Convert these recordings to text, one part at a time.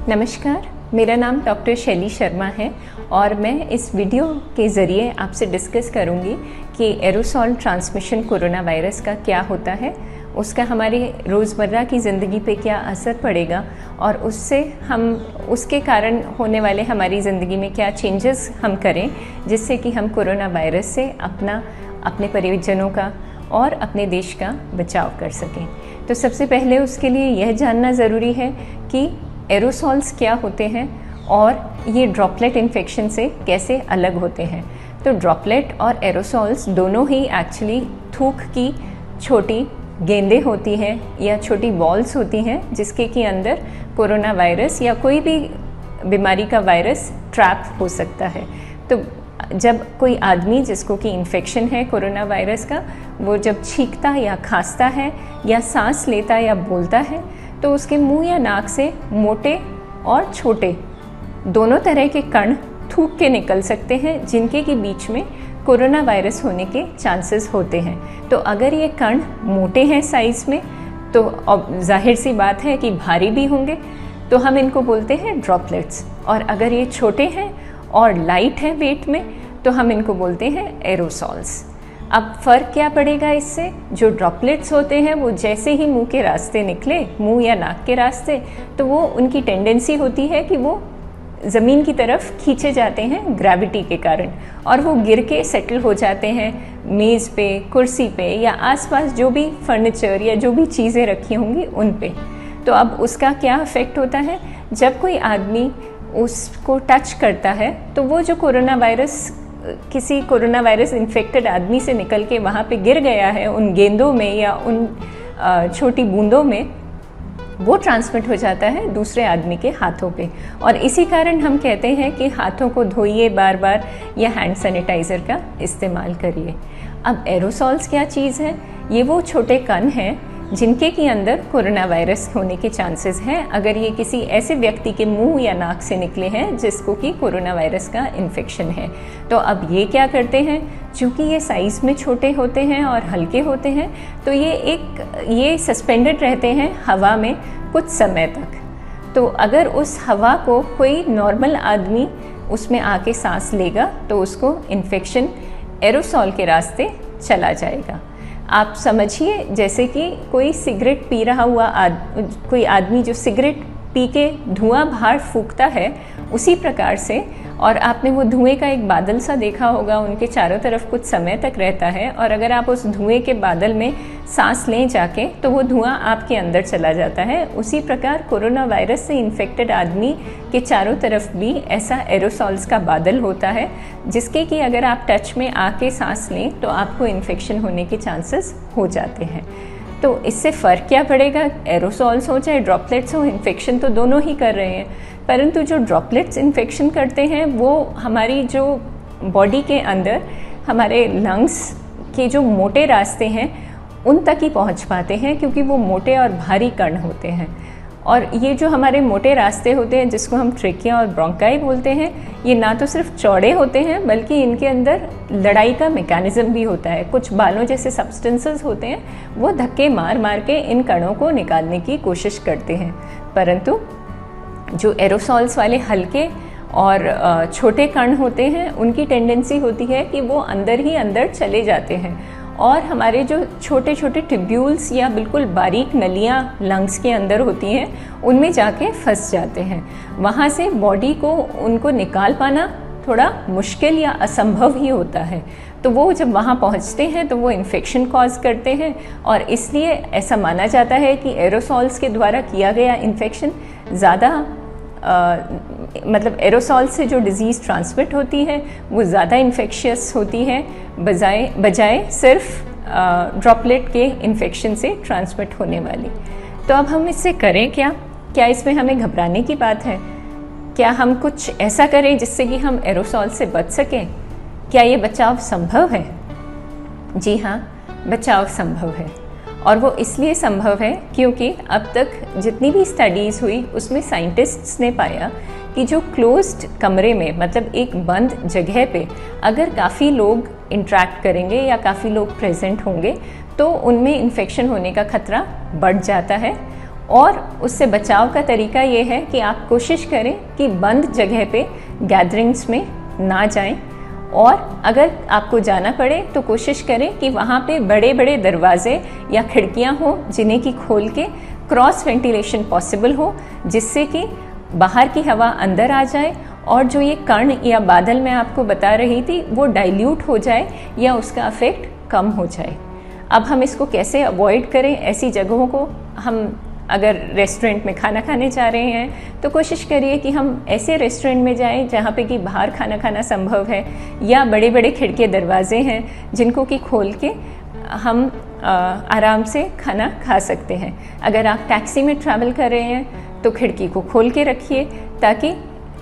नमस्कार, मेरा नाम डॉक्टर शैली शर्मा है और मैं इस वीडियो के ज़रिए आपसे डिस्कस करूंगी कि एरोसॉल ट्रांसमिशन कोरोना वायरस का क्या होता है, उसका हमारी रोज़मर्रा की ज़िंदगी पे क्या असर पड़ेगा और उससे हम उसके कारण होने वाले हमारी ज़िंदगी में क्या चेंजेस हम करें जिससे कि हम कोरोना वायरस से अपने परिजनों का और अपने देश का बचाव कर सकें। तो सबसे पहले उसके लिए यह जानना ज़रूरी है कि एरोसॉल्स क्या होते हैं और ये ड्रॉपलेट इन्फेक्शन से कैसे अलग होते हैं। तो ड्रॉपलेट और एरोसॉल्स दोनों ही एक्चुअली थूक की छोटी गेंदें होती हैं या छोटी बॉल्स होती हैं जिसके कि अंदर कोरोना वायरस या कोई भी बीमारी का वायरस ट्रैप हो सकता है। तो जब कोई आदमी जिसको कि इन्फेक्शन है कोरोना वायरस का, वो जब छींकता या खांसता है या सांस लेता या बोलता है तो उसके मुंह या नाक से मोटे और छोटे दोनों तरह के कण थूक के निकल सकते हैं जिनके के बीच में कोरोना वायरस होने के चांसेस होते हैं। तो अगर ये कण मोटे हैं साइज़ में तो जाहिर सी बात है कि भारी भी होंगे, तो हम इनको बोलते हैं ड्रॉपलेट्स। और अगर ये छोटे हैं और लाइट है वेट में तो हम इनको बोलते हैं एरोसॉल्स। अब फ़र्क क्या पड़ेगा इससे? जो ड्रॉपलेट्स होते हैं वो जैसे ही मुंह के रास्ते निकले, मुंह या नाक के रास्ते, तो वो उनकी टेंडेंसी होती है कि वो ज़मीन की तरफ खींचे जाते हैं ग्रेविटी के कारण और वो गिर के सेटल हो जाते हैं मेज़ पे, कुर्सी पे या आसपास जो भी फर्नीचर या जो भी चीज़ें रखी होंगी उन पे। तो अब उसका क्या इफ़ेक्ट होता है? जब कोई आदमी उसको टच करता है तो वो जो किसी कोरोना वायरस इन्फेक्टेड आदमी से निकल के वहाँ पे गिर गया है उन गेंदों में या उन छोटी बूंदों में, वो ट्रांसमिट हो जाता है दूसरे आदमी के हाथों पे। और इसी कारण हम कहते हैं कि हाथों को धोइए बार बार या हैंड सैनिटाइज़र का इस्तेमाल करिए। अब एरोसॉल्स क्या चीज़ है? ये वो छोटे कण हैं जिनके के अंदर कोरोना वायरस होने के चांसेस हैं अगर ये किसी ऐसे व्यक्ति के मुंह या नाक से निकले हैं जिसको कि कोरोना वायरस का इन्फेक्शन है। तो अब ये क्या करते हैं, चूँकि ये साइज़ में छोटे होते हैं और हल्के होते हैं तो ये सस्पेंडेड रहते हैं हवा में कुछ समय तक। तो अगर उस हवा को कोई नॉर्मल आदमी उसमें आके सांस लेगा तो उसको इन्फेक्शन एरोसॉल के रास्ते चला जाएगा। आप समझिए जैसे कि कोई सिगरेट पी रहा हुआ कोई आदमी जो सिगरेट पी के धुआं बाहर फूंकता है उसी प्रकार से, और आपने वो धुएं का एक बादल सा देखा होगा, उनके चारों तरफ कुछ समय तक रहता है और अगर आप उस धुएं के बादल में सांस लें जाके तो वो धुआं आपके अंदर चला जाता है। उसी प्रकार कोरोना वायरस से इन्फेक्टेड आदमी के चारों तरफ भी ऐसा एरोसॉल्स का बादल होता है जिसके कि अगर आप टच में आके सांस लें तो आपको इन्फेक्शन होने के चांसेस हो जाते हैं। तो इससे फ़र्क क्या पड़ेगा? एरोसॉल्स हो चाहे ड्रॉपलेट्स हो, इन्फेक्शन तो दोनों ही कर रहे हैं, परंतु जो ड्रॉपलेट्स इन्फेक्शन करते हैं वो हमारी जो बॉडी के अंदर हमारे लंग्स के जो मोटे रास्ते हैं उन तक ही पहुंच पाते हैं क्योंकि वो मोटे और भारी कण होते हैं। और ये जो हमारे मोटे रास्ते होते हैं जिसको हम ट्रेकिया और ब्रोंकाई बोलते हैं, ये ना तो सिर्फ चौड़े होते हैं बल्कि इनके अंदर लड़ाई का मैकेनिज़्म भी होता है। कुछ बालों जैसे सब्सटेंसेस होते हैं, वो धक्के मार मार के इन कणों को निकालने की कोशिश करते हैं। परंतु जो एरोसॉल्स वाले हल्के और छोटे कण होते हैं उनकी टेंडेंसी होती है कि वो अंदर ही अंदर चले जाते हैं और हमारे जो छोटे छोटे ट्यूब्यूल्स या बिल्कुल बारीक नलियाँ लंग्स के अंदर होती हैं उनमें जाके फंस जाते हैं। वहाँ से बॉडी को उनको निकाल पाना थोड़ा मुश्किल या असंभव ही होता है। तो वो जब वहाँ पहुँचते हैं तो वो इन्फेक्शन कॉज करते हैं और इसलिए ऐसा माना जाता है कि एरोसॉल्स के द्वारा किया गया इन्फेक्शन ज़्यादा मतलब एरोसॉल से जो डिज़ीज़ ट्रांसमिट होती है वो ज़्यादा इन्फेक्शियस होती है बजाय सिर्फ ड्रॉपलेट के इन्फेक्शन से ट्रांसमिट होने वाली। तो अब हम इससे करें क्या इसमें हमें घबराने की बात है? क्या हम कुछ ऐसा करें जिससे कि हम एरोसॉल से बच सकें? क्या ये बचाव संभव है? जी हाँ, बचाव संभव है और वो इसलिए संभव है क्योंकि अब तक जितनी भी स्टडीज़ हुई उसमें साइंटिस्ट्स ने पाया कि जो क्लोज्ड कमरे में मतलब एक बंद जगह पे अगर काफ़ी लोग इंटरेक्ट करेंगे या काफ़ी लोग प्रेजेंट होंगे तो उनमें इन्फेक्शन होने का खतरा बढ़ जाता है और उससे बचाव का तरीका ये है कि आप कोशिश करें कि बंद जगह पे गैदरिंग्स में ना जाएं, और अगर आपको जाना पड़े तो कोशिश करें कि वहाँ पे बड़े बड़े दरवाजे या खिड़कियाँ हो जिन्हें कि खोल के क्रॉस वेंटिलेशन पॉसिबल हो, जिससे कि बाहर की हवा अंदर आ जाए और जो ये कण या बादल मैं आपको बता रही थी वो डाइल्यूट हो जाए या उसका इफेक्ट कम हो जाए। अब हम इसको कैसे अवॉइड करें? ऐसी जगहों को हम अगर रेस्टोरेंट में खाना खाने जा रहे हैं तो कोशिश करिए कि हम ऐसे रेस्टोरेंट में जाएं जहाँ पे कि बाहर खाना खाना संभव है, या बड़े बड़े खिड़की दरवाजे हैं जिनको कि खोल के हम आराम से खाना खा सकते हैं। अगर आप टैक्सी में ट्रैवल कर रहे हैं तो खिड़की को खोल के रखिए, ताकि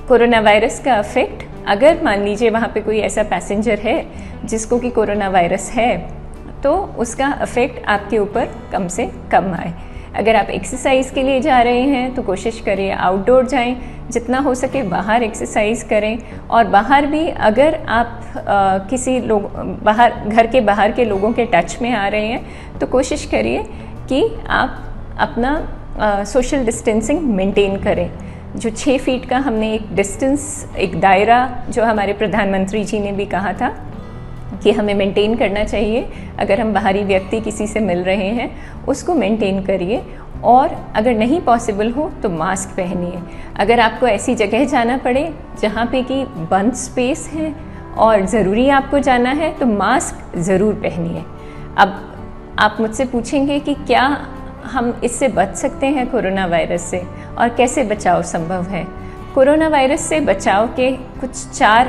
कोरोना वायरस का इफेक्ट, अगर मान लीजिए वहाँ पे कोई ऐसा पैसेंजर है जिसको कि कोरोना वायरस है, तो उसका इफेक्ट आपके ऊपर कम से कम आए। अगर आप एक्सरसाइज के लिए जा रहे हैं तो कोशिश करिए आउटडोर जाएं, जितना हो सके बाहर एक्सरसाइज करें। और बाहर भी अगर आप किसी लोग बाहर, घर के बाहर के लोगों के टच में आ रहे हैं तो कोशिश करिए कि आप अपना सोशल डिस्टेंसिंग मेंटेन करें। जो 6 फीट का हमने एक डिस्टेंस, एक दायरा जो हमारे प्रधानमंत्री जी ने भी कहा था कि हमें मेंटेन करना चाहिए, अगर हम बाहरी व्यक्ति किसी से मिल रहे हैं उसको मेंटेन करिए। और अगर नहीं पॉसिबल हो तो मास्क पहनिए। अगर आपको ऐसी जगह जाना पड़े जहाँ पे कि बंद स्पेस है और ज़रूरी आपको जाना है तो मास्क ज़रूर पहनिए। अब आप मुझसे पूछेंगे कि क्या हम इससे बच सकते हैं कोरोना वायरस से, और कैसे बचाव संभव है? कोरोना वायरस से बचाव के कुछ 4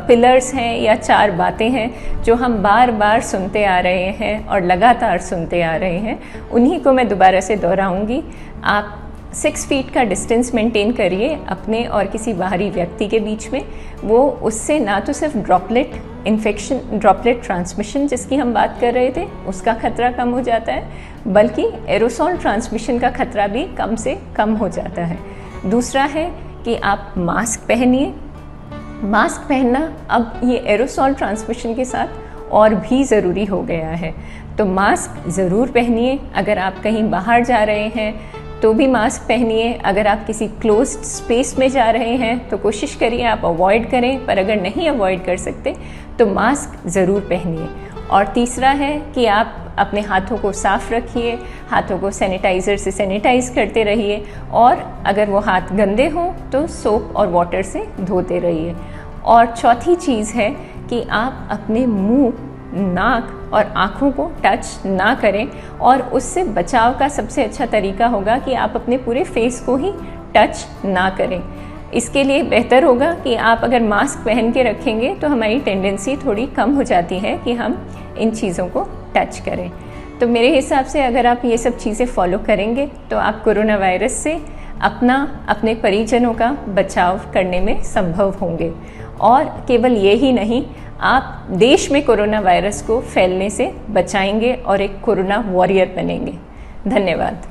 पिलर्स हैं या 4 बातें हैं जो हम बार बार सुनते आ रहे हैं और लगातार सुनते आ रहे हैं। उन्हीं को मैं दोबारा से दोहराऊंगी। आप 6 फीट का डिस्टेंस मेंटेन करिए अपने और किसी बाहरी व्यक्ति के बीच में। वो उससे ना तो सिर्फ ड्रॉपलेट इन्फेक्शन, ड्रॉपलेट ट्रांसमिशन जिसकी हम बात कर रहे थे उसका खतरा कम हो जाता है, बल्कि एरोसॉल ट्रांसमिशन का खतरा भी कम से कम हो जाता है। दूसरा है कि आप मास्क पहनिए। मास्क पहनना अब ये एरोसॉल ट्रांसमिशन के साथ और भी ज़रूरी हो गया है, तो मास्क ज़रूर पहनिए। अगर आप कहीं बाहर जा रहे हैं तो भी मास्क पहनिए। अगर आप किसी क्लोज्ड स्पेस में जा रहे हैं तो कोशिश करिए आप अवॉइड करें, पर अगर नहीं अवॉइड कर सकते तो मास्क ज़रूर पहनिए। और तीसरा है कि आप अपने हाथों को साफ़ रखिए, हाथों को सैनिटाइज़र से सैनिटाइज़ करते रहिए, और अगर वो हाथ गंदे हों तो सोप और वाटर से धोते रहिए। और चौथी चीज़ है कि आप अपने मुंह, नाक और आँखों को टच ना करें, और उससे बचाव का सबसे अच्छा तरीका होगा कि आप अपने पूरे फेस को ही टच ना करें। इसके लिए बेहतर होगा कि आप अगर मास्क पहन के रखेंगे तो हमारी टेंडेंसी थोड़ी कम हो जाती है कि हम इन चीज़ों को टच करें। तो मेरे हिसाब से अगर आप ये सब चीज़ें फॉलो करेंगे तो आप कोरोना वायरस से अपने परिजनों का बचाव करने में संभव होंगे। और केवल ये ही नहीं, आप देश में कोरोना वायरस को फैलने से बचाएंगे और एक कोरोना वॉरियर बनेंगे। धन्यवाद।